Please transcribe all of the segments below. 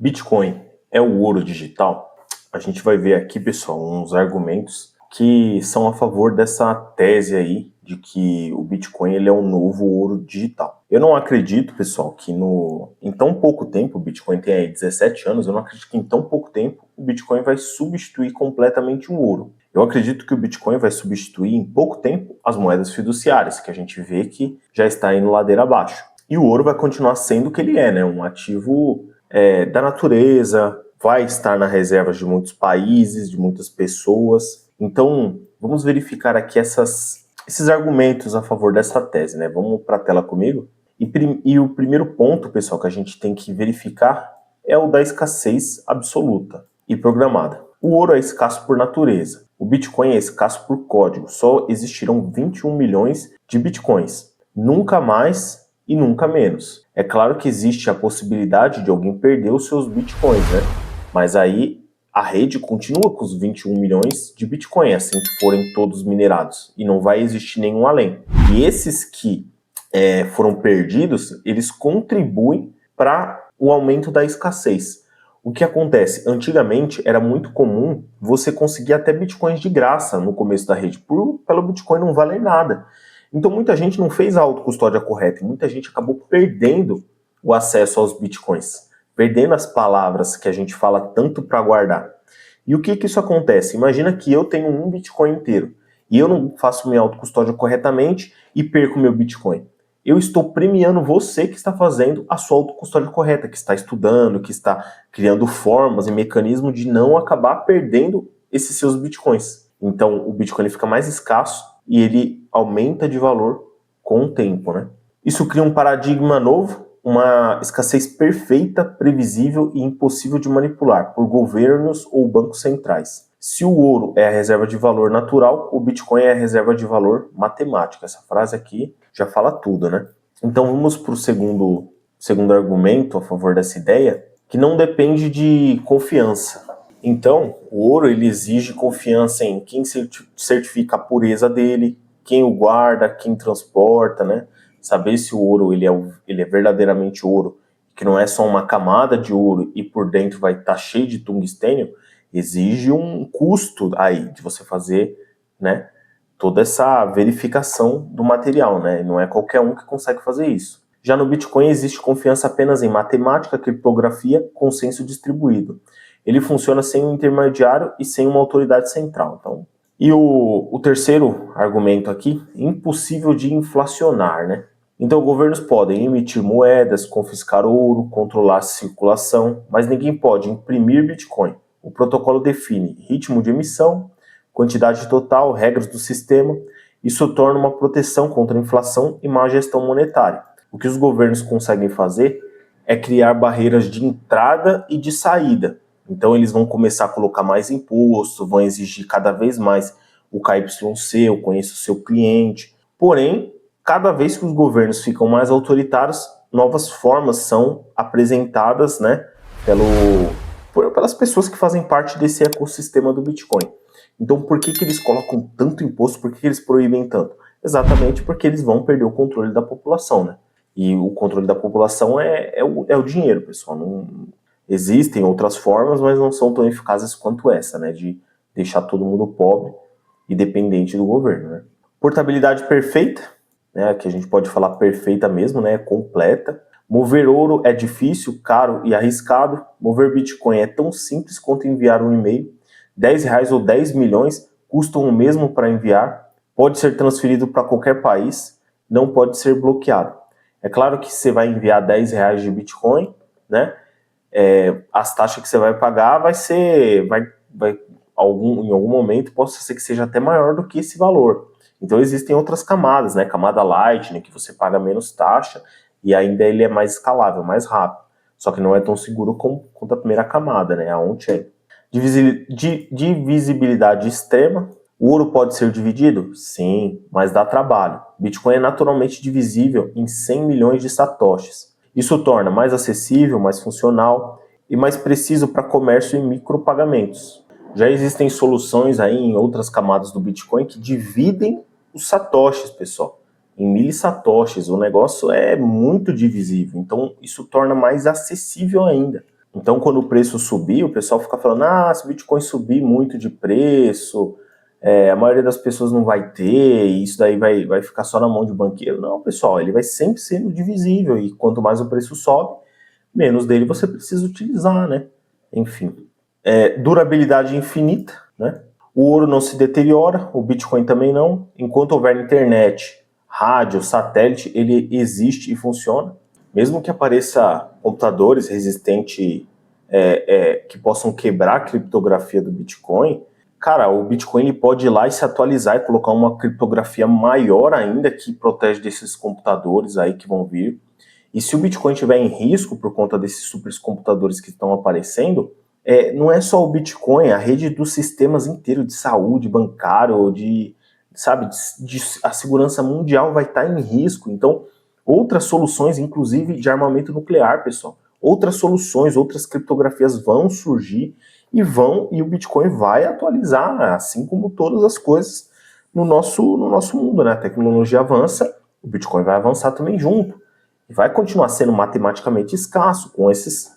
Bitcoin é o ouro digital? A gente vai ver aqui, pessoal, uns argumentos que são a favor dessa tese aí de que o Bitcoin ele é o novo ouro digital. Eu não acredito, pessoal, que em tão pouco tempo, o Bitcoin tem aí 17 anos, eu não acredito que em tão pouco tempo o Bitcoin vai substituir completamente o ouro. Eu acredito que o Bitcoin vai substituir em pouco tempo as moedas fiduciárias, que a gente vê que já está indo ladeira abaixo. E o ouro vai continuar sendo o que ele é, né? Um ativo da natureza, vai estar na reserva de muitos países, de muitas pessoas. Então, vamos verificar aqui esses argumentos a favor dessa tese, né? Vamos para a tela comigo? E o primeiro ponto, pessoal, que a gente tem que verificar é o da escassez absoluta e programada. O ouro é escasso por natureza. O Bitcoin é escasso por código. Só existirão 21 milhões de Bitcoins. Nunca mais e nunca menos. É claro que existe a possibilidade de alguém perder os seus Bitcoins, né? Mas aí a rede continua com os 21 milhões de Bitcoin, assim que forem todos minerados. E não vai existir nenhum além. E esses que foram perdidos, eles contribuem para o aumento da escassez. O que acontece? Antigamente era muito comum você conseguir até Bitcoins de graça no começo da rede, pelo Bitcoin não valer nada. Então muita gente não fez a autocustódia correta, e muita gente acabou perdendo o acesso aos Bitcoins, perdendo as palavras que a gente fala tanto para guardar. E o que isso acontece? Imagina que eu tenho um Bitcoin inteiro, e eu não faço minha autocustódia corretamente e perco meu Bitcoin. Eu estou premiando você que está fazendo a sua autocustódia correta, que está estudando, que está criando formas e mecanismos de não acabar perdendo esses seus Bitcoins. Então o Bitcoin fica mais escasso e ele aumenta de valor com o tempo, né? Isso cria um paradigma novo, uma escassez perfeita, previsível e impossível de manipular por governos ou bancos centrais. Se o ouro é a reserva de valor natural, o Bitcoin é a reserva de valor matemática. Essa frase aqui já fala tudo, né? Então vamos para o segundo argumento a favor dessa ideia, que não depende de confiança. Então, o ouro ele exige confiança em quem certifica a pureza dele, quem o guarda, quem transporta, né? Saber se o ouro ele é verdadeiramente ouro, que não é só uma camada de ouro e por dentro vai estar cheio de tungstênio, exige um custo aí de você fazer, né, toda essa verificação do material, né? Não é qualquer um que consegue fazer isso. Já no Bitcoin existe confiança apenas em matemática, criptografia, consenso distribuído. Ele funciona sem um intermediário e sem uma autoridade central. Então, e o terceiro argumento aqui, impossível de inflacionar, né? Então, governos podem emitir moedas, confiscar ouro, controlar a circulação, mas ninguém pode imprimir Bitcoin. O protocolo define ritmo de emissão, quantidade total, regras do sistema. Isso torna uma proteção contra a inflação e má gestão monetária. O que os governos conseguem fazer é criar barreiras de entrada e de saída. Então eles vão começar a colocar mais imposto, vão exigir cada vez mais o KYC, eu conheço o seu cliente. Porém, cada vez que os governos ficam mais autoritários, novas formas são apresentadas, né, pelas pessoas que fazem parte desse ecossistema do Bitcoin. Então por que eles colocam tanto imposto, por que eles proíbem tanto? Exatamente porque eles vão perder o controle da população, né? E o controle da população é o dinheiro, pessoal. Não, existem outras formas, mas não são tão eficazes quanto essa, né? De deixar todo mundo pobre e dependente do governo, né? Portabilidade perfeita, né? Que a gente pode falar perfeita mesmo, né? Completa. Mover ouro é difícil, caro e arriscado. Mover Bitcoin é tão simples quanto enviar um e-mail. R$10 ou 10 milhões custam o mesmo para enviar. Pode ser transferido para qualquer país. Não pode ser bloqueado. É claro que você vai enviar R$10 de Bitcoin, né? As taxas que você vai pagar em algum momento pode ser que seja até maior do que esse valor. Então existem outras camadas, né? Camada Lightning, que você paga menos taxa e ainda ele é mais escalável, mais rápido. Só que não é tão seguro quanto a primeira camada, né? A on-chain. Divisibilidade extrema. O ouro pode ser dividido? Sim, mas dá trabalho. Bitcoin é naturalmente divisível em 100 milhões de satoshis. Isso torna mais acessível, mais funcional e mais preciso para comércio e micropagamentos. Já existem soluções aí em outras camadas do Bitcoin que dividem os satoshis, pessoal, em milissatoshis. O negócio é muito divisível, então isso torna mais acessível ainda. Então, quando o preço subir, o pessoal fica falando, se o Bitcoin subir muito de preço, a maioria das pessoas não vai ter, e isso daí vai ficar só na mão de banqueiro. Não, pessoal, ele vai sempre sendo divisível, e quanto mais o preço sobe, menos dele você precisa utilizar, né? Enfim. Durabilidade infinita, né? O ouro não se deteriora, o Bitcoin também não. Enquanto houver internet, rádio, satélite, ele existe e funciona. Mesmo que apareça computadores resistentes que possam quebrar a criptografia do Bitcoin, cara, o Bitcoin ele pode ir lá e se atualizar e colocar uma criptografia maior ainda que protege desses computadores aí que vão vir. E se o Bitcoin estiver em risco por conta desses supercomputadores que estão aparecendo, não é só o Bitcoin, a rede dos sistemas inteiros de saúde, bancário, a segurança mundial vai estar em risco. Então, outras soluções, inclusive de armamento nuclear, pessoal, outras soluções, outras criptografias vão surgir e o Bitcoin vai atualizar, assim como todas as coisas no nosso mundo, né? A tecnologia avança, o Bitcoin vai avançar também junto. E vai continuar sendo matematicamente escasso com esses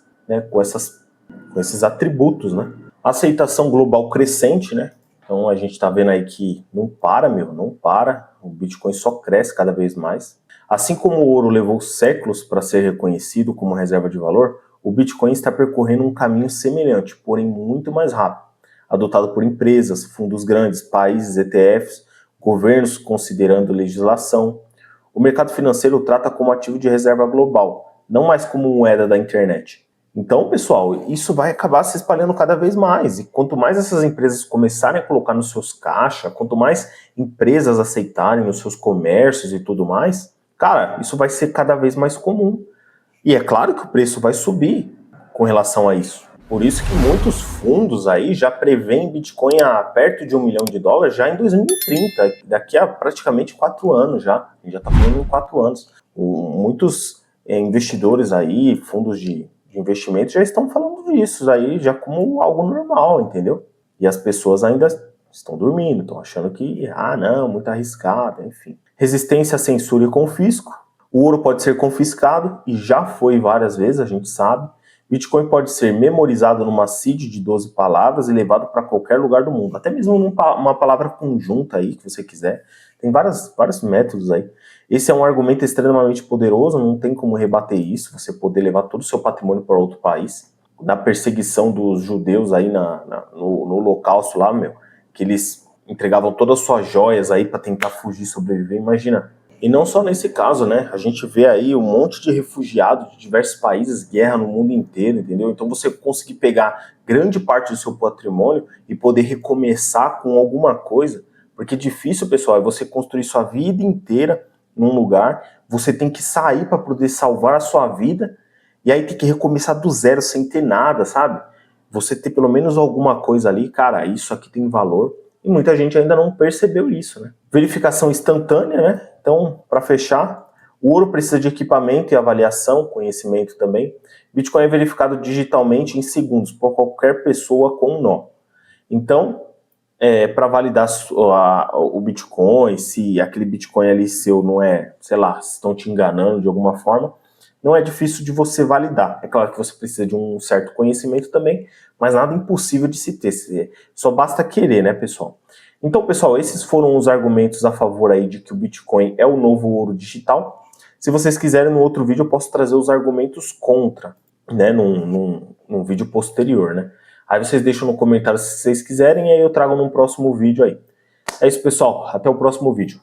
atributos, né? Aceitação global crescente, né? Então a gente está vendo aí que não para, não para. O Bitcoin só cresce cada vez mais. Assim como o ouro levou séculos para ser reconhecido como reserva de valor, o Bitcoin está percorrendo um caminho semelhante, porém muito mais rápido, adotado por empresas, fundos grandes, países, ETFs, governos considerando legislação. O mercado financeiro o trata como ativo de reserva global, não mais como moeda da internet. Então, pessoal, isso vai acabar se espalhando cada vez mais. E quanto mais essas empresas começarem a colocar nos seus caixas, quanto mais empresas aceitarem nos seus comércios e tudo mais, cara, isso vai ser cada vez mais comum. E é claro que o preço vai subir com relação a isso. Por isso que muitos fundos aí já prevêem Bitcoin a perto de $1 milhão já em 2030, daqui a praticamente 4 anos já. A gente já está falando em 4 anos. Muitos investidores aí, fundos de investimento já estão falando disso aí já como algo normal, entendeu? E as pessoas ainda estão dormindo, estão achando que, não, muito arriscado, enfim. Resistência à censura e confisco. O ouro pode ser confiscado, e já foi várias vezes, a gente sabe. Bitcoin pode ser memorizado numa seed de 12 palavras e levado para qualquer lugar do mundo, até mesmo numa palavra conjunta aí, que você quiser. Tem vários métodos aí. Esse é um argumento extremamente poderoso, não tem como rebater isso, você poder levar todo o seu patrimônio para outro país. Na perseguição dos judeus aí no Holocausto lá, que eles entregavam todas as suas joias aí para tentar fugir, sobreviver, imagina. E não só nesse caso, né? A gente vê aí um monte de refugiados de diversos países, guerra no mundo inteiro, entendeu? Então você conseguir pegar grande parte do seu patrimônio e poder recomeçar com alguma coisa, porque difícil, pessoal, é você construir sua vida inteira num lugar, você tem que sair para poder salvar a sua vida, e aí tem que recomeçar do zero sem ter nada, sabe? Você ter pelo menos alguma coisa ali, cara, isso aqui tem valor, e muita gente ainda não percebeu isso, né? Verificação instantânea, né? Então, para fechar, o ouro precisa de equipamento e avaliação, conhecimento também. Bitcoin é verificado digitalmente em segundos por qualquer pessoa com um nó. Então, para validar o Bitcoin, se aquele Bitcoin ali seu não é, sei lá, se estão te enganando de alguma forma, não é difícil de você validar. É claro que você precisa de um certo conhecimento também, mas nada impossível de se ter. Só basta querer, né, pessoal? Então, pessoal, esses foram os argumentos a favor aí de que o Bitcoin é o novo ouro digital. Se vocês quiserem, no outro vídeo eu posso trazer os argumentos contra, né, num vídeo posterior, né? Aí vocês deixam no comentário se vocês quiserem e aí eu trago num próximo vídeo aí. É isso, pessoal. Até o próximo vídeo.